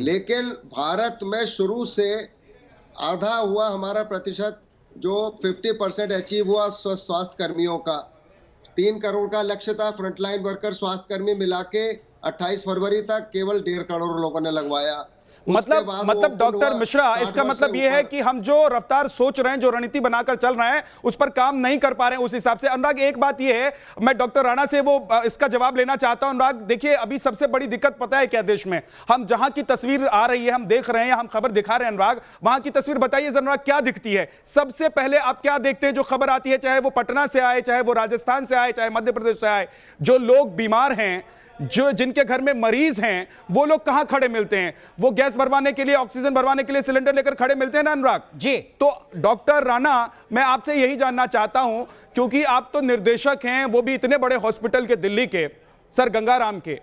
लेकिन भारत में शुरू से आधा हुआ हमारा प्रतिशत, जो 50% अचीव हुआ स्वास्थ्य कर्मियों का। 3 करोड़ का लक्ष्य था, फ्रंटलाइन वर्कर स्वास्थ्य कर्मी मिला के 28 फरवरी तक केवल 1.5 करोड़ लोगों ने लगवाया। मतलब डॉक्टर मिश्रा, इसका मतलब ये है कि हम जो रफ्तार सोच रहे हैं, जो रणनीति बनाकर चल रहे हैं, उस पर काम नहीं कर पा रहे हैं उस हिसाब से। अनुराग, एक बात ये है, मैं डॉक्टर राणा से वो इसका जवाब लेना चाहता हूं। अनुराग, देखिए अभी सबसे बड़ी दिक्कत पता है क्या देश में, हम जहां की तस्वीर आ रही है, हम देख रहे हैं, हम खबर दिखा रहे हैं। अनुराग, वहां की तस्वीर बताइए अनुराग, क्या दिखती है? सबसे पहले आप क्या देखते हैं जो खबर आती है, चाहे वो पटना से आए, चाहे वो राजस्थान से आए, चाहे मध्य प्रदेश से आए, जो लोग बीमार हैं, जो जिनके घर में मरीज हैं, वो लोग कहां खड़े मिलते हैं? वो गैस भरवाने के लिए, ऑक्सीजन भरवाने के लिए सिलेंडर लेकर खड़े मिलते हैं ना अनुराग जी। तो डॉक्टर राणा, मैं आपसे यही जानना चाहता हूं, क्योंकि आप तो निर्देशक हैं, वो भी इतने बड़े हॉस्पिटल के, दिल्ली के, सर गंगाराम के।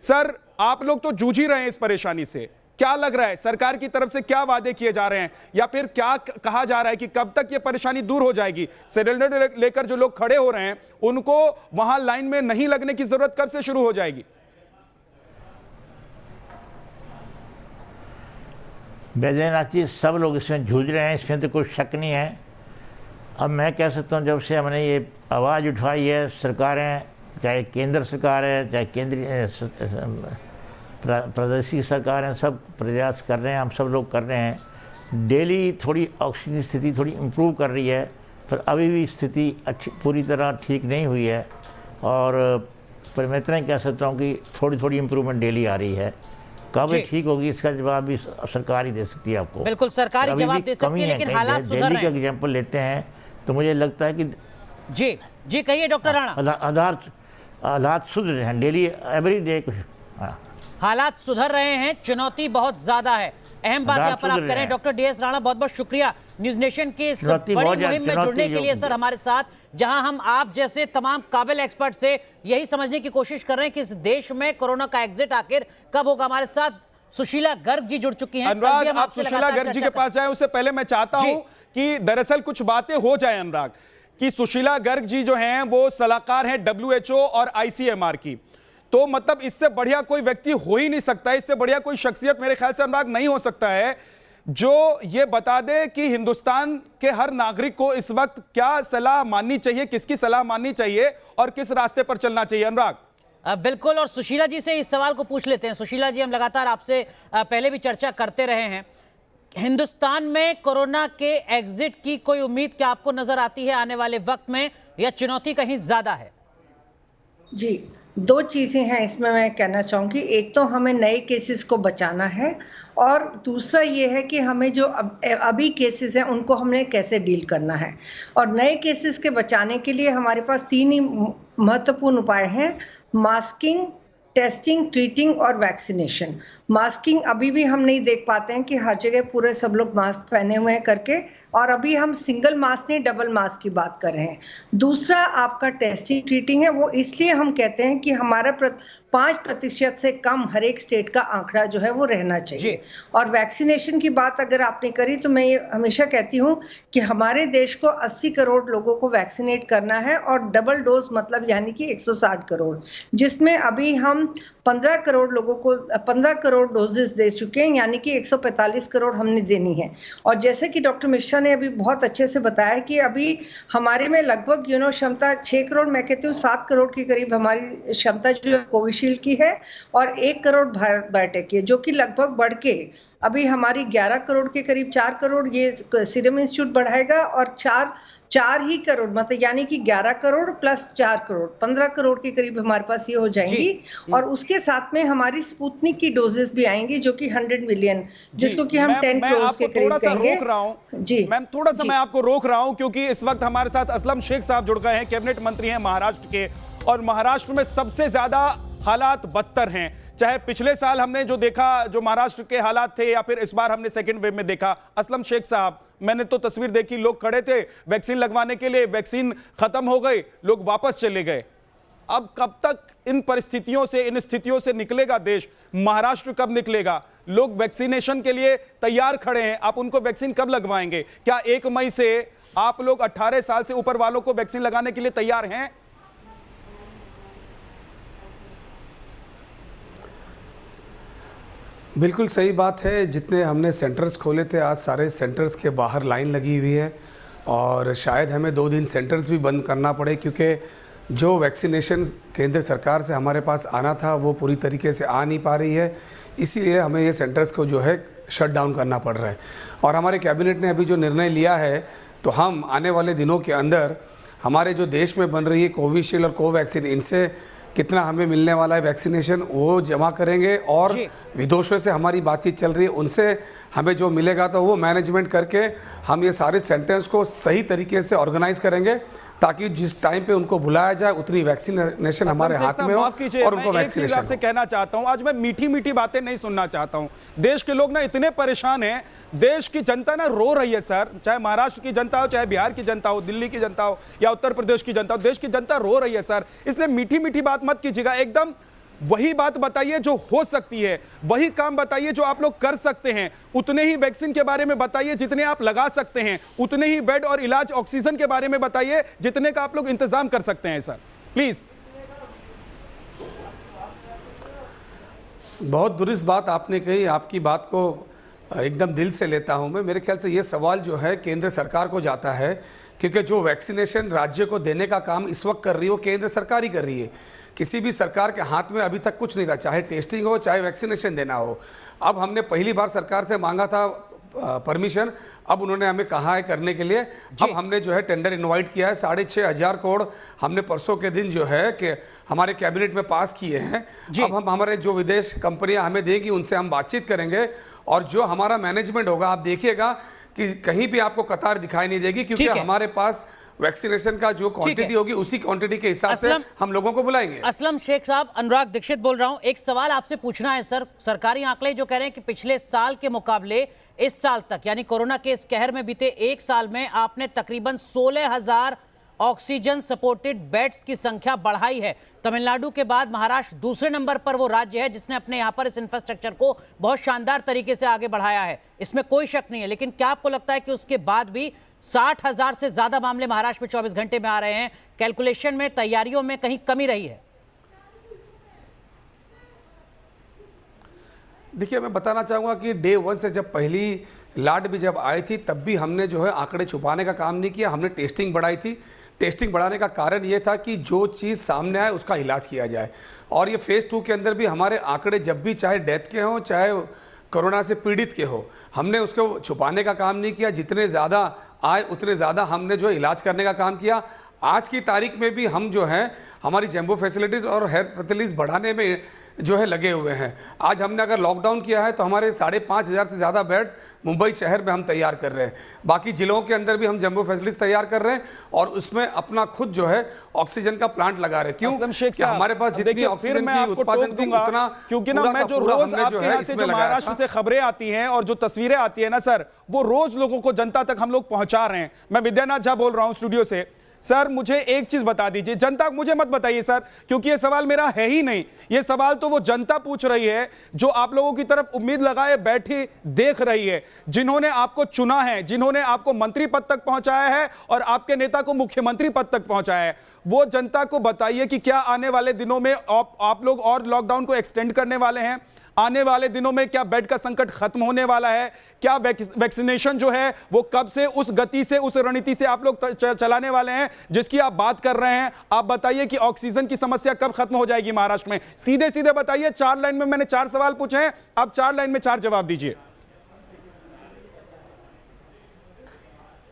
सर, आप लोग तो जूझ ही रहे हैं इस परेशानी से, क्या लग रहा है सरकार की तरफ से क्या वादे किए जा रहे हैं, या फिर क्या कहा जा रहा है कि कब तक ये परेशानी दूर हो जाएगी? सिलेंडर लेकर जो लोग खड़े हो रहे हैं, उनको वहां लाइन में नहीं लगने की जरूरत कब से शुरू हो जाएगी? बैद्यनाथ जी, सब लोग इसमें जूझ रहे हैं, इसमें तो कोई शक नहीं है। अब मैं कह सकता हूँ, जब से हमने ये आवाज़ उठाई है, सरकारें, चाहे केंद्र सरकार है, चाहे केंद्रीय प्रादेशिक सरकार हैं, सब प्रयास कर रहे हैं, हम सब लोग कर रहे हैं। डेली थोड़ी ऑक्सीजन की स्थिति थोड़ी इम्प्रूव कर रही है, पर अभी भी स्थिति अच्छी पूरी तरह ठीक नहीं हुई है। और पर मैं इतना कह सकता हूँ कि थोड़ी थोड़ी इम्प्रूवमेंट डेली आ रही है। कब ठीक होगी इसका जवाब भी सरकार ही दे सकती है आपको। बिल्कुल सरकारी जवाब दे सकती है, लेकिन हालात सुधर रहे हैं। दिल्ली का एग्जाम्पल लेते हैं तो मुझे लगता है कि जी कहिए डॉक्टर राणा। हालात सुधर रहे हैं डेली, एवरी डे। हालात सुधर रहे हैं, चुनौती बहुत ज्यादा है। अहम बात यहाँ पर आप करें। डॉक्टर DS राणा, बहुत बहुत शुक्रिया न्यूज नेशन के इस बड़ी मुहिम में जुड़ने के लिए। सर, हमारे साथ जहां हम आप जैसे तमाम काबिल एक्सपर्ट से यही समझने की कोशिश कर रहे हैं कि इस देश में कोरोना का एग्जिट आखिर कब होगा। हमारे साथ सुशीला गर्ग जी जुड़ चुकी हैं। अनुराग, आप सुशीला गर्ग जी के पास जाएं, उससे पहले मैं चाहता हूं कि दरअसल कुछ बातें हो जाए अनुराग, कि सुशीला गर्ग जी जो हैं वो सलाहकार हैं WHO और ICMR की। तो मतलब इससे बढ़िया कोई व्यक्ति हो ही नहीं सकता, इससे बढ़िया कोई शख्सियत मेरे ख्याल से अनुराग नहीं हो सकता है, जो ये बता दे कि हिंदुस्तान के हर नागरिक को इस वक्त क्या सलाह माननी चाहिए, किसकी सलाह माननी चाहिए और किस रास्ते पर चलना चाहिए। अनुराग, बिल्कुल, और सुशीला जी से इस सवाल को पूछ लेते हैं। सुशीला जी, हम लगातार आपसे पहले भी चर्चा करते रहे हैं, हिंदुस्तान में कोरोना के एग्जिट की कोई उम्मीद क्या आपको नजर आती है आने वाले वक्त में, या चुनौती कहीं ज्यादा है? जी, 2 चीज़ें हैं इसमें मैं कहना चाहूँगी। एक तो हमें नए केसेस को बचाना है, और दूसरा ये है कि हमें जो अभी केसेस हैं उनको हमने कैसे डील करना है। और नए केसेस के बचाने के लिए हमारे पास 3 ही महत्वपूर्ण उपाय हैं: मास्किंग, टेस्टिंग, ट्रीटिंग और वैक्सीनेशन। मास्किंग अभी भी हम नहीं देख पाते हैं कि हर जगह पूरे सब लोग मास्क पहने हुए हैं करके, और अभी हम सिंगल मास्क नहीं डबल मास्क की बात कर रहे हैं। दूसरा आपका टेस्टिंग ट्रीटिंग है, वो इसलिए हम कहते हैं कि हमारा 5% से कम हर एक स्टेट का आंकड़ा जो है वो रहना चाहिए। और वैक्सीनेशन की बात अगर आपने करी तो मैं ये हमेशा कहती हूँ कि हमारे देश को 80 करोड़ लोगों को वैक्सीनेट करना है, और डबल डोज मतलब यानी कि 160 करोड़, जिसमें अभी हम 15 करोड़ लोगों को 15 करोड़ डोजेस दे चुके हैं, यानी कि 145 करोड़ हमने देनी है। और जैसे कि डॉक्टर मिश्रा ने अभी बहुत अच्छे से बताया कि अभी हमारे में लगभग क्षमता 6 करोड़, मैं कहती हूँ 7 करोड़ के करीब हमारी क्षमता जो कोविशील्ड की है, और 1 करोड़ भारत बायोटेक की है, जो कि लगभग बढ़ के अभी हमारी 11 करोड़ के करीब 4 करोड़ ये सीरम इंस्टीट्यूट बढ़ाएगा, और 4 ही करोड़ मतलब यानी कि 11 करोड़ प्लस 4 करोड़ 15 करोड़ के करीब हमारे पास ये हो जाएंगी। और उसके साथ में हमारी स्पुतनिक की डोजेस भी आएंगी जो कि 100 मिलियन, जिसको कि हम 10 करोड़ के करीब कहेंगे। रोक रहा हूं जी मैम, थोड़ा सा मैं आपको रोक रहा हूं क्योंकि इस वक्त हमारे साथ असलम शेख साहब जुड़ गए हैं, कैबिनेट मंत्री हैं महाराष्ट्र के, और महाराष्ट्र में सबसे ज्यादा हालात बदतर हैं। चाहे पिछले साल हमने जो देखा, जो महाराष्ट्र के हालात थे, या फिर इस बार हमने सेकेंड वेव में देखा। असलम शेख साहब, मैंने तो तस्वीर देखी, लोग खड़े थे वैक्सीन लगवाने के लिए, वैक्सीन खत्म हो गई, लोग वापस चले गए। अब कब तक इन परिस्थितियों से, इन स्थितियों से निकलेगा देश? महाराष्ट्र कब निकलेगा? लोग वैक्सीनेशन के लिए तैयार खड़े हैं, आप उनको वैक्सीन कब लगवाएंगे? क्या 1 मई से आप लोग 18 साल से ऊपर वालों को वैक्सीन लगाने के लिए तैयार हैं? बिल्कुल सही बात है। जितने हमने सेंटर्स खोले थे, आज सारे सेंटर्स के बाहर लाइन लगी हुई है, और शायद हमें 2 दिन सेंटर्स भी बंद करना पड़े, क्योंकि जो वैक्सीनेशन केंद्र सरकार से हमारे पास आना था वो पूरी तरीके से आ नहीं पा रही है। इसीलिए हमें ये सेंटर्स को जो है शट डाउन करना पड़ रहा है। और हमारे कैबिनेट ने अभी जो निर्णय लिया है, तो हम आने वाले दिनों के अंदर हमारे जो देश में बन रही है कोविशील्ड और कोवैक्सीन, इनसे कितना हमें मिलने वाला है वैक्सीनेशन, वो जमा करेंगे। और विदेशों से हमारी बातचीत चल रही है, उनसे हमें जो मिलेगा तो वो मैनेजमेंट करके हम ये सारे सेंटर्स को सही तरीके से ऑर्गेनाइज करेंगे, ताकि जिस टाइम पे उनको बुलाया जाए उतनी वैक्सीनेशन हमारे हाथ में हो और उनको वैक्सीनेशन। आपसे कहना चाहता हूं, आज मैं मीठी मीठी बातें नहीं सुनना चाहता हूं। देश के लोग ना इतने परेशान हैं, देश की जनता ना रो रही है सर, चाहे महाराष्ट्र की जनता हो, चाहे बिहार की जनता हो, दिल्ली की जनता हो, या उत्तर प्रदेश की जनता हो, देश की जनता रो रही है सर। इसलिए मीठी मीठी बात मत कीजिएगा, एकदम वही बात बताइए जो हो सकती है, वही काम बताइए जो आप लोग कर सकते हैं, उतने ही वैक्सीन के बारे में बताइए जितने आप लगा सकते हैं, उतने ही बेड और इलाज ऑक्सीजन के बारे में बताइए जितने का आप लोग इंतजाम कर सकते हैं सर, प्लीज। बहुत दुरुस्त बात आपने कही, आपकी बात को एकदम दिल से लेता हूं मैं। मेरे ख्याल से ये सवाल जो है केंद्र सरकार को जाता है, क्योंकि जो वैक्सीनेशन राज्य को देने का काम इस वक्त कर रही है वो केंद्र सरकार ही कर रही है। किसी भी सरकार के हाथ में अभी तक कुछ नहीं था, चाहे टेस्टिंग हो चाहे वैक्सीनेशन देना हो। अब हमने पहली बार सरकार से मांगा था परमिशन, अब उन्होंने हमें कहा है करने के लिए। अब हमने जो है टेंडर इनवाइट किया है, 6,500 करोड़ हमने परसों के दिन जो है कि हमारे कैबिनेट में पास किए हैं। अब हम हमारे जो विदेश कंपनियां हमें देंगी उनसे हम बातचीत करेंगे, और जो हमारा मैनेजमेंट होगा आप देखिएगा कि कहीं भी आपको कतार दिखाई नहीं देगी, क्योंकि हमारे पास वैक्सीनेशन का जो क्वांटिटी होगी उसी क्वांटिटी के हिसाब से हम लोगों को बुलाएंगे। असलम शेख साहब, अनुराग दीक्षित बोल रहा हूं, एक सवाल आपसे पूछना है सर। सरकारी आंकड़े जो कह रहे हैं कि पिछले साल के मुकाबले इस साल तक, यानी कोरोना के इस कहर में बीते 1 साल में आपने तकरीबन 16,000 ऑक्सीजन सपोर्टेड बेड्स की संख्या बढ़ाई है। तमिलनाडु के बाद महाराष्ट्र दूसरे नंबर पर वो राज्य है जिसने अपने यहां पर इस इंफ्रास्ट्रक्चर को बहुत शानदार तरीके से आगे बढ़ाया है, इसमें कोई शक नहीं है। लेकिन क्या आपको लगता है कि उसके बाद भी 60,000 से ज्यादा मामले महाराष्ट्र में 24 घंटे में आ रहे हैं? कैलकुलेशन में, तैयारियों में कहीं कमी रही है? देखिए, मैं बताना चाहूँगा कि डे 1 से जब पहली लाट भी जब आई थी, तब भी हमने जो है आंकड़े छुपाने का काम नहीं किया, हमने टेस्टिंग बढ़ाई थी। टेस्टिंग बढ़ाने का कारण ये था कि जो चीज़ सामने आए उसका इलाज किया जाए। और ये फेज़ 2 के अंदर भी हमारे आंकड़े जब भी चाहे डेथ के हों चाहे कोरोना से पीड़ित के हो, हमने उसको छुपाने का काम नहीं किया। जितने ज़्यादा आए उतने ज़्यादा हमने जो इलाज करने का काम किया। आज की तारीख में भी हम जो है हमारी जंबो फैसिलिटीज़ और हेल्थ फैसिलिटीज़ बढ़ाने में जो है लगे हुए हैं। आज हमने अगर लॉकडाउन किया है तो हमारे 5,500 से ज़्यादा बेड मुंबई शहर में हम तैयार कर रहे हैं। बाकी जिलों के अंदर भी हम जंबो फैसिलिटीज तैयार कर रहे हैं और उसमें अपना खुद जो है ऑक्सीजन का प्लांट लगा रहे हैं। क्यों? कि हमारे पास जितनी ऑक्सीजन की उत्पादन थी उतना, क्योंकि ना मैं जो रोज आपके यहाँ से जो महाराष्ट्र से खबरें आती हैं और जो तस्वीरें आती है ना सर, वो रोज लोगों को, जनता तक हम लोग पहुंचा रहे हैं। मैं विद्यानाथ झा बोल रहा हूँ स्टूडियो से। सर मुझे एक चीज बता दीजिए, जनता मुझे मत बताइए सर, क्योंकि ये सवाल मेरा है ही नहीं, ये सवाल तो वो जनता पूछ रही है जो आप लोगों की तरफ उम्मीद लगाए बैठी देख रही है, जिन्होंने आपको चुना है, जिन्होंने आपको मंत्री पद तक पहुंचाया है और आपके नेता को मुख्यमंत्री पद तक पहुंचाया है। वो जनता को बताइए कि क्या आने वाले दिनों में आप लोग और लॉकडाउन को एक्सटेंड करने वाले हैं? आने वाले दिनों में क्या बेड का संकट खत्म होने वाला है? क्या वैक्सीनेशन जो है वो कब से उस गति से, उस रणनीति से आप लोग चलाने वाले हैं जिसकी आप बात कर रहे हैं? आप बताइए कि ऑक्सीजन की समस्या कब खत्म हो जाएगी महाराष्ट्र में? सीधे सीधे बताइए। 4 लाइन में मैंने 4 सवाल पूछे हैं, आप 4 लाइन में 4 जवाब दीजिए।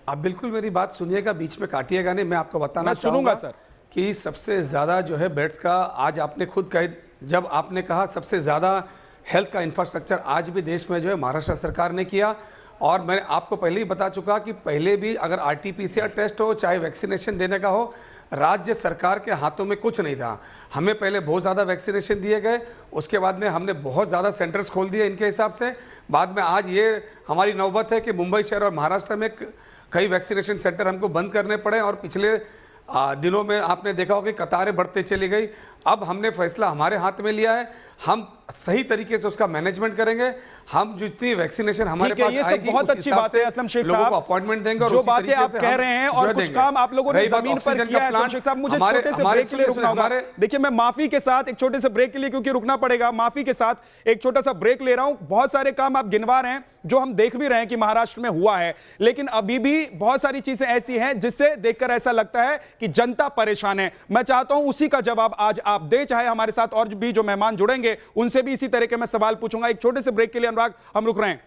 आप बिल्कुल मेरी बात सुनिएगा, बीच में काटिएगा नहीं। मैं आपको बताना सुनूंगा सर कि सबसे ज्यादा जो है बेड्स का, आज आपने खुद कहे, जब आपने कहा सबसे ज्यादा हेल्थ का इंफ्रास्ट्रक्चर आज भी देश में जो है महाराष्ट्र सरकार ने किया। और मैंने आपको पहले ही बता चुका कि पहले भी अगर RT-PCR टेस्ट हो, चाहे वैक्सीनेशन देने का हो, राज्य सरकार के हाथों में कुछ नहीं था। हमें पहले बहुत ज़्यादा वैक्सीनेशन दिए गए, उसके बाद में हमने बहुत ज़्यादा सेंटर्स खोल दिए इनके हिसाब से। बाद में आज ये हमारी नौबत है कि मुंबई शहर और महाराष्ट्र में कई वैक्सीनेशन सेंटर हमको बंद करने पड़े और पिछले दिनों में आपने देखा होगा कि कतारें बढ़ते चली गई। अब हमने फैसला हमारे हाथ में लिया है, हम सही तरीके से उसका मैनेजमेंट करेंगे। हम जितनी वैक्सीनेशन हमारे पास आएगी, बहुत अच्छी बात है असलम शेख लोगों को अपॉइंटमेंट देंगे और जो उसी बातें तरीके आप से कह रहे हैं और कुछ काम आप लोगों ने जमीन पर किया है असलम शेख साहब। मुझे छोटे से ब्रेक के लिए रुकना होगा। देखिए मैं माफी के साथ एक छोटे से ब्रेक के लिए, क्योंकि रुकना पड़ेगा, माफी के साथ एक छोटा सा ब्रेक ले रहा हूं। बहुत सारे काम आप गिनवा रहे हैं जो हम देख भी रहे हैं कि महाराष्ट्र में हुआ है, लेकिन अभी भी बहुत सारी चीजें ऐसी हैं जिससे देखकर ऐसा लगता है कि जनता परेशान है। मैं चाहता हूं उसी का जवाब आज आप दें, चाहे हमारे साथ और भी जो मेहमान जुड़ेंगे उनसे भी इसी तरह के मैं सवाल पूछूंगा। एक छोटे से ब्रेक के लिए अनुराग हम रुक रहे हैं।